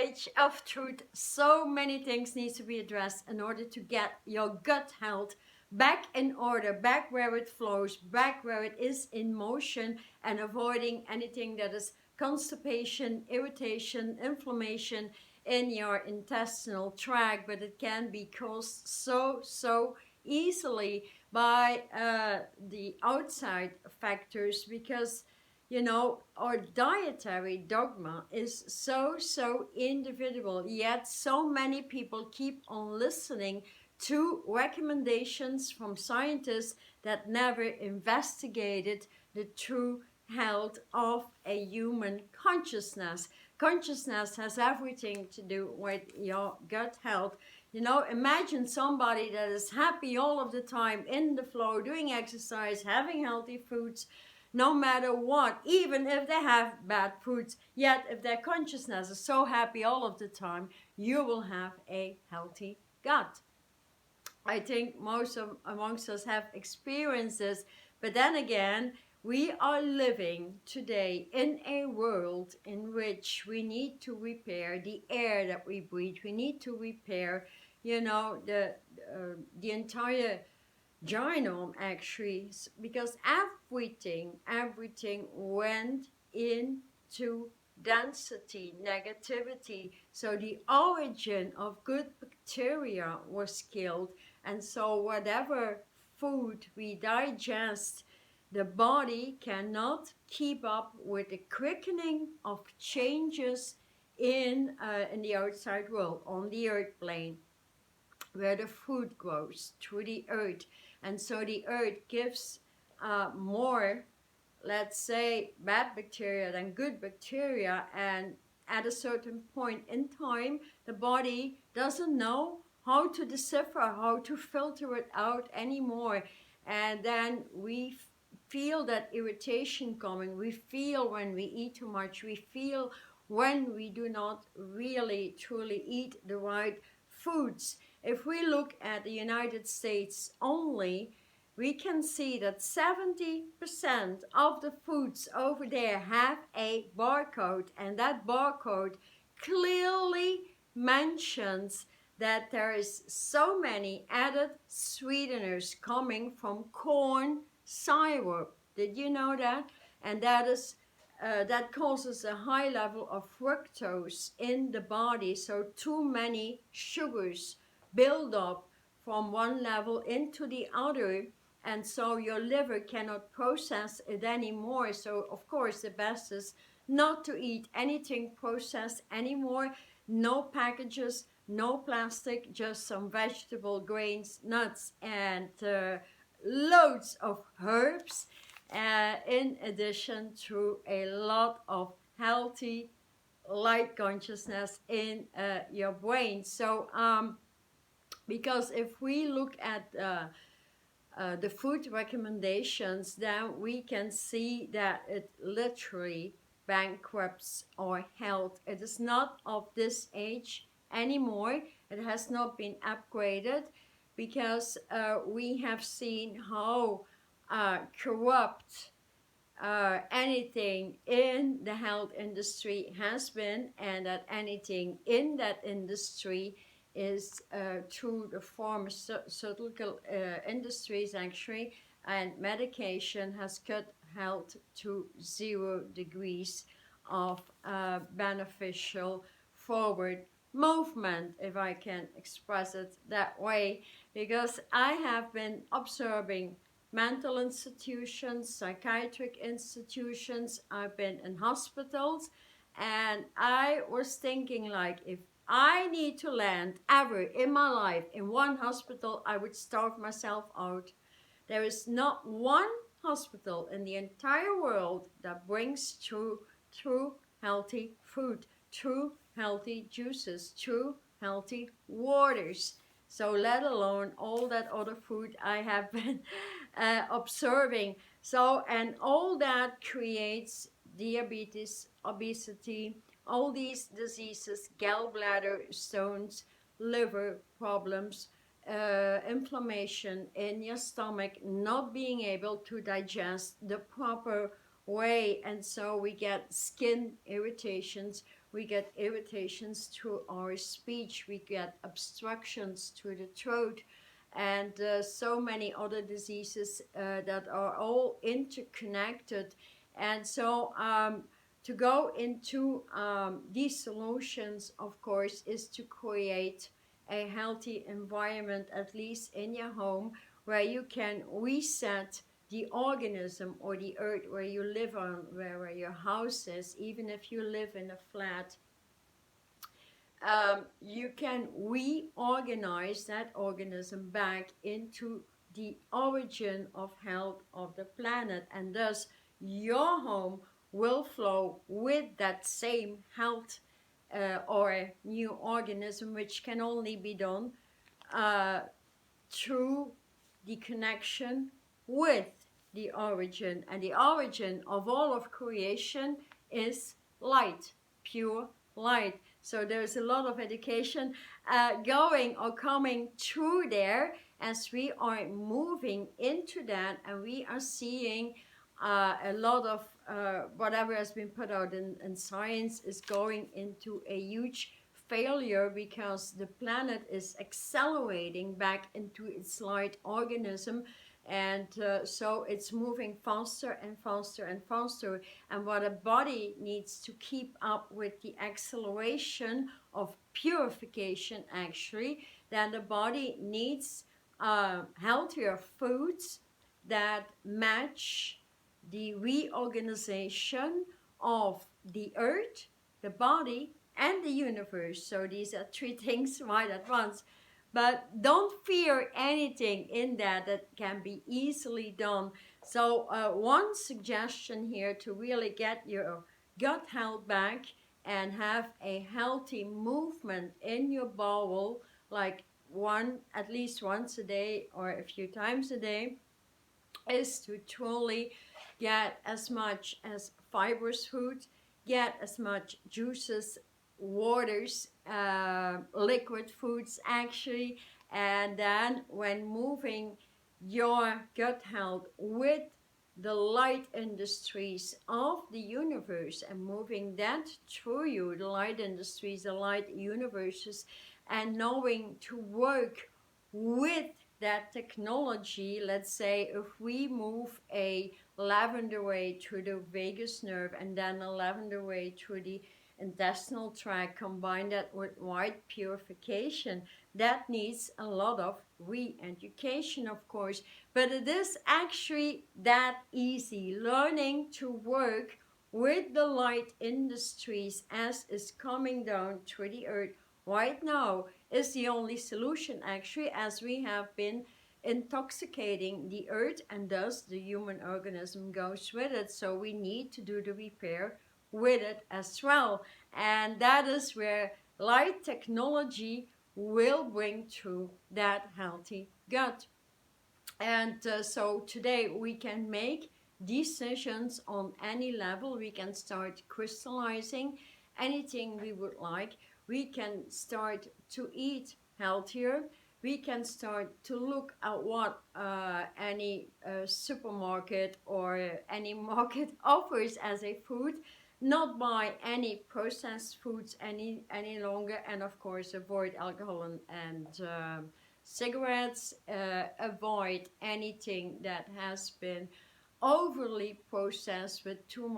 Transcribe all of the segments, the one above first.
age of truth. So many things need to be addressed in order to get your gut health back in order, back where it flows, back where it is in motion, and avoiding anything that is constipation, irritation, inflammation in your intestinal tract. But it can be caused so easily by the outside factors, because you know, our dietary dogma is so individual, yet so many people keep on listening to recommendations from scientists that never investigated the true health of a human consciousness. Consciousness has everything to do with your gut health. You know, imagine somebody that is happy all of the time, in the flow, doing exercise, having healthy foods, no matter what, even if they have bad foods, yet if their consciousness is so happy all of the time, you will have a healthy gut. I think most of amongst us have experienced this, but then again, we are living today in a world in which we need to repair the air that we breathe. We need to repair, you know, the entire genome, actually, because everything went into density, negativity. So the origin of good bacteria was killed, and so whatever food we digest, the body cannot keep up with the quickening of changes in the outside world, on the earth plane, where the food grows through the earth. And so the earth gives more, let's say, bad bacteria than good bacteria, and at a certain point in time, the body doesn't know how to decipher, how to filter it out anymore. And then we feel that irritation coming. We feel when we eat too much. We feel when we do not really truly eat the right foods. If we look at the United States only, we can see that 70% of the foods over there have a barcode, and that barcode clearly mentions that there is so many added sweeteners coming from corn syrup. Did you know that? And that causes a high level of fructose in the body. So too many sugars build up from one level into the other, and so your liver cannot process it anymore. So of course the best is not to eat anything processed anymore. No packages, no plastic, just some vegetable, grains, nuts, and loads of herbs, in addition to a lot of healthy light consciousness in your brain. So because if we look at the food recommendations, then we can see that it literally bankrupts our health. It is not of this age anymore. It has not been upgraded, because we have seen how corrupt anything in the health industry has been, and that anything in that industry is through the pharmaceutical industries, actually, and medication has cut health to 0 degrees of beneficial forward movement, if I can express it that way, because I have been observing mental institutions, psychiatric institutions, I've been in hospitals, and I was thinking, like, if I need to land ever in my life in one hospital, I would starve myself out. There is not one hospital in the entire world that brings true healthy food, true healthy juices, true healthy waters. So let alone all that other food I have been observing. So, and all that creates diabetes, obesity, all these diseases, gallbladder stones, liver problems, inflammation in your stomach, not being able to digest the proper way, and so we get skin irritations, we get irritations through our speech, we get obstructions through the throat, and so many other diseases that are all interconnected. And so to go into these solutions, of course, is to create a healthy environment, at least in your home, where you can reset the organism or the earth where you live on, where your house is. Even if you live in a flat, you can reorganize that organism back into the origin of health of the planet, and thus your home will flow with that same health or new organism, which can only be done uh, through the connection with the origin. And the origin of all of creation is light, pure light. So there's a lot of education going or coming through there as we are moving into that, and we are seeing a lot of whatever has been put out in science is going into a huge failure, because the planet is accelerating back into its light organism, and so it's moving faster and faster and faster. And what a body needs to keep up with the acceleration of purification, actually, then the body needs healthier foods that match the reorganization of the earth, the body, and the universe. So these are three things right at once. But don't fear anything in that can be easily done. So one suggestion here to really get your gut health back and have a healthy movement in your bowel, like at least once a day or a few times a day, is to truly get as much as fibrous food, get as much juices, waters, liquid foods actually, and then when moving your gut health with the light industries of the universe and moving that through you, the light industries, the light universes, and knowing to work with that technology. Let's say if we move a lavender way through the vagus nerve and then a lavender way through the intestinal tract, combine that with white purification, that needs a lot of re-education, of course, but it is actually that easy. Learning to work with the light industries as is coming down through the earth right now is the only solution, actually, as we have been intoxicating the earth, and thus the human organism goes with it. So we need to do the repair with it as well, and that is where light technology will bring through that healthy gut. And so today we can make decisions on any level. We can start crystallizing anything we would like. We can start to eat healthier. We can start to look at what any supermarket or any market offers as a food, not buy any processed foods any longer, and of course avoid alcohol and cigarettes, avoid anything that has been overly processed with too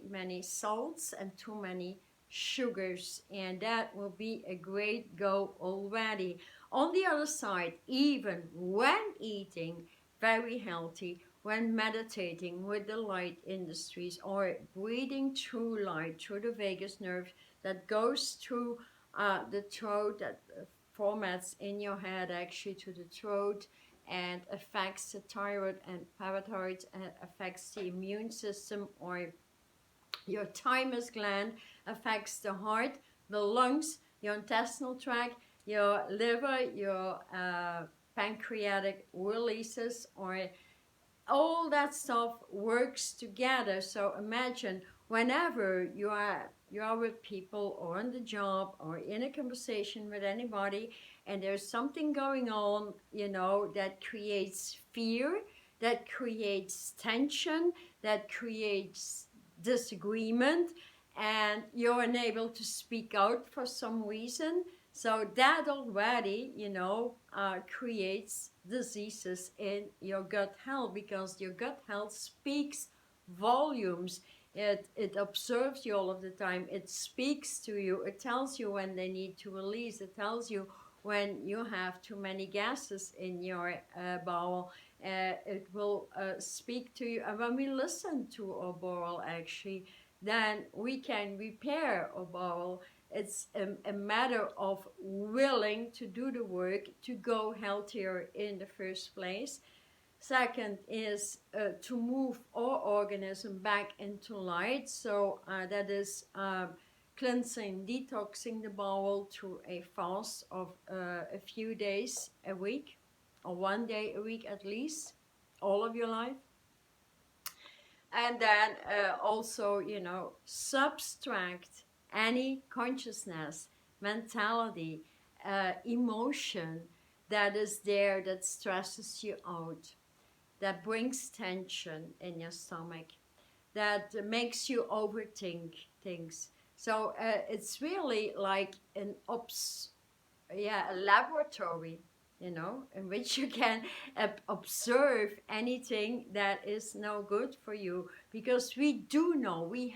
many salts and too many sugars, and that will be a great go already. On the other side, even when eating very healthy, when meditating with the light industries or breathing through light through the vagus nerve that goes through the throat, that formats in your head actually to the throat and affects the thyroid and parathyroid, and affects the immune system, or your thymus gland, affects the heart, the lungs, your intestinal tract, your liver, your pancreatic releases, or all that stuff works together. So imagine whenever you are with people or on the job or in a conversation with anybody, and there's something going on, that creates fear, that creates tension, that creates disagreement, and you're unable to speak out for some reason. So that already, creates diseases in your gut health, because your gut health speaks volumes. It observes you all of the time. It speaks to you. It tells you when they need to release. It tells you when you have too many gases in your bowel. It will speak to you. And when we listen to our bowel, actually, then we can repair our bowel. It's a matter of willing to do the work to go healthier in the first place. Second is to move our organism back into light. So that is cleansing, detoxing the bowel through a fast of a few days a week, or 1 day a week at least, all of your life. And then also, subtract any consciousness, mentality, emotion that is there, that stresses you out, that brings tension in your stomach, that makes you overthink things. So it's really like a laboratory, in which you can observe anything that is no good for you. Because we do know, we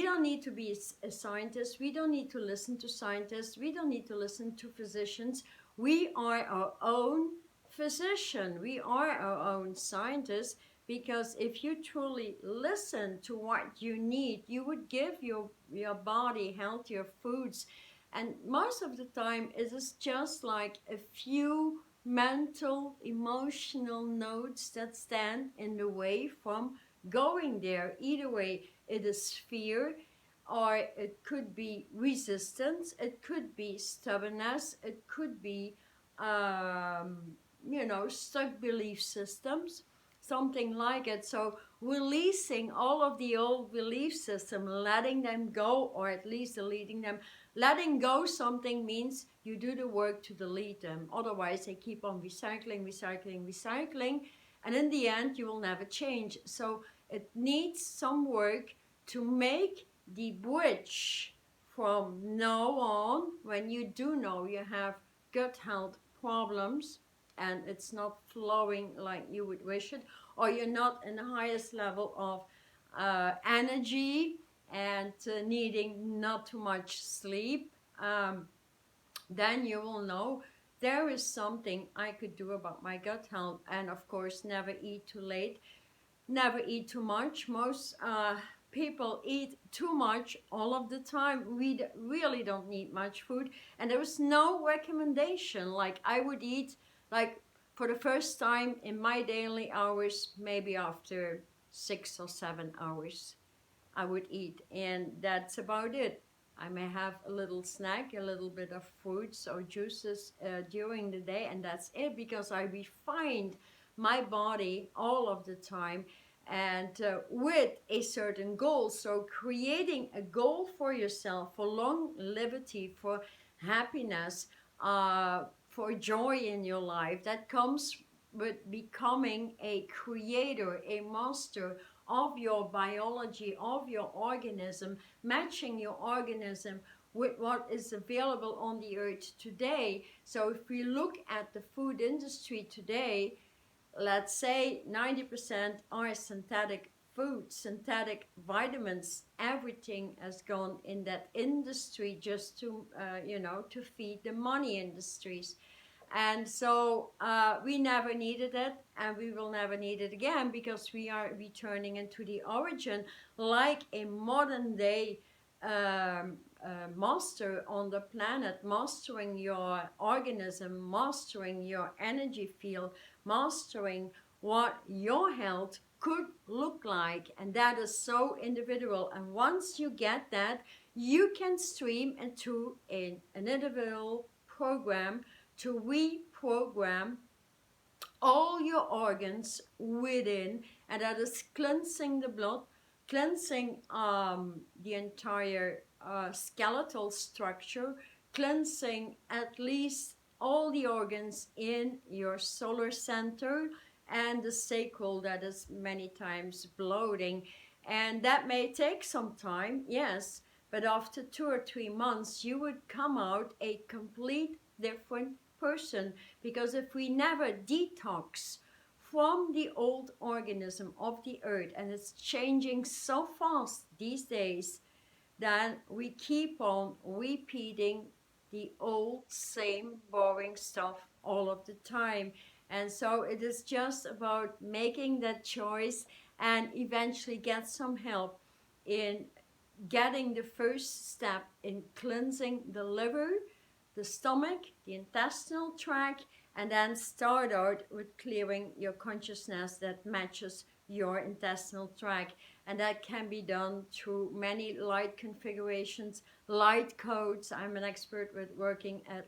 don't need to be a scientist, we don't need to listen to scientists, we don't need to listen to physicians. We are our own physician, we are our own scientists. Because if you truly listen to what you need, you would give your body healthier foods. And most of the time, it is just like a few mental, emotional nodes that stand in the way from going there. Either way, it is fear, or it could be resistance, it could be stubbornness, it could be, stuck belief systems, something like it. So releasing all of the old belief system, letting them go, or at least deleting them. Letting go something means you do the work to delete them. Otherwise, they keep on recycling, and in the end, you will never change. So it needs some work to make the bridge from now on, when you do know you have gut health problems and it's not flowing like you would wish it, or you're not in the highest level of energy, and needing not too much sleep, then you will know there is something I could do about my gut health. And of course, never eat too late, never eat too much. Most people eat too much all of the time. We really don't need much food, and there was no recommendation. Like, I would eat, like, for the first time in my daily hours, maybe after 6 or 7 hours, I would eat, and that's about it. I may have a little snack, a little bit of fruits or juices during the day, and that's it, because I refined my body all of the time, and with a certain goal. So creating a goal for yourself, for longevity, for happiness, for joy in your life, that comes with becoming a creator, a master of your biology, of your organism, matching your organism with what is available on the earth today. So if we look at the food industry today, let's say 90% are synthetic food, synthetic vitamins. Everything has gone in that industry just to, to feed the money industries. And so we never needed it, and we will never need it again, because we are returning into the origin, like a modern day master on the planet, mastering your organism, mastering your energy field, mastering what your health could look like. And that is so individual. And once you get that, you can stream into an individual program to reprogram all your organs within, and that is cleansing the blood, cleansing the entire skeletal structure, cleansing at least all the organs in your solar center and the sacral that is many times bloating. And that may take some time, yes, but after 2 or 3 months you would come out a complete different person. Because if we never detox from the old organism of the earth, and it's changing so fast these days, then we keep on repeating the old same boring stuff all of the time. And so it is just about making that choice and eventually get some help in getting the first step in cleansing the liver, the stomach, the intestinal tract, and then start out with clearing your consciousness that matches your intestinal tract. And that can be done through many light configurations, light codes. I'm an expert with working at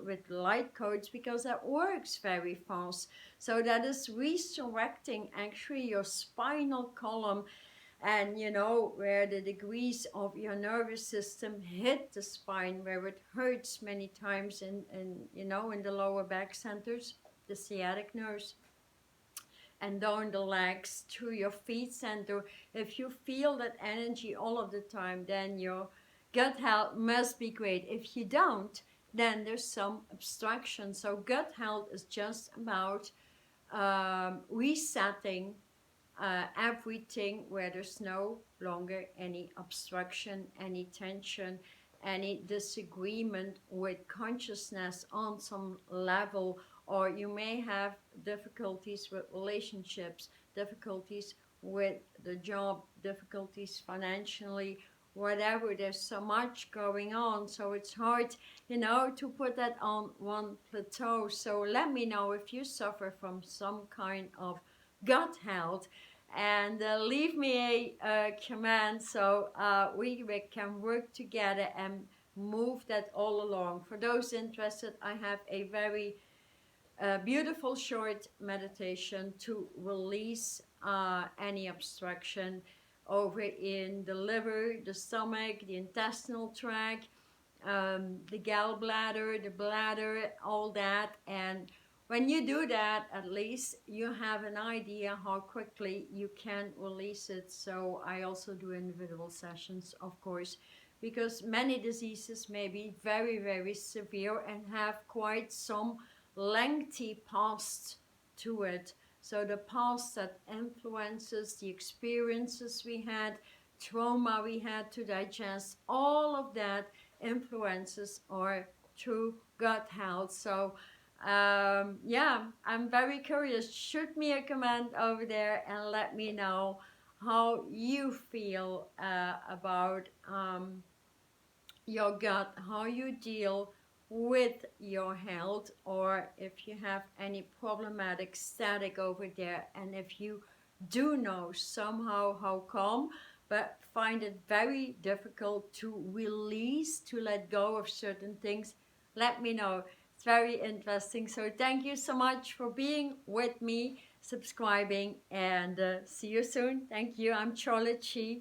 with light codes because that works very fast. So that is resurrecting actually your spinal column, and you know, where the degrees of your nervous system hit the spine, where it hurts many times in you know, in the lower back centers, the sciatic nerves, and down the legs to your feet center. If you feel that energy all of the time, then your gut health must be great. If you don't, then there's some obstruction. So gut health is just about resetting everything where there's no longer any obstruction, any tension, any disagreement with consciousness on some level. Or you may have difficulties with relationships, difficulties with the job, difficulties financially, whatever. There's so much going on, so it's hard, you know, to put that on one plateau. So let me know if you suffer from some kind of gut health, and leave me a comment, so we can work together and move that all along. For those interested, I have a very beautiful short meditation to release any obstruction over in the liver, the stomach, the intestinal tract, the gallbladder, the bladder, all that. And when you do that, at least you have an idea how quickly you can release it. So I also do individual sessions, of course, because many diseases may be very, very severe and have quite some lengthy past to it. So the past that influences the experiences we had, trauma we had to digest, all of that influences our true gut health. So yeah, I'm very curious. Shoot me a comment over there and let me know how you feel about your gut, how you deal with your health, or if you have any problematic static over there, and if you do know somehow how come, but find it very difficult to release, to let go of certain things, let me know. It's very interesting. So thank you so much for being with me, subscribing, and see you soon. Thank you. I'm Charlotte Chi.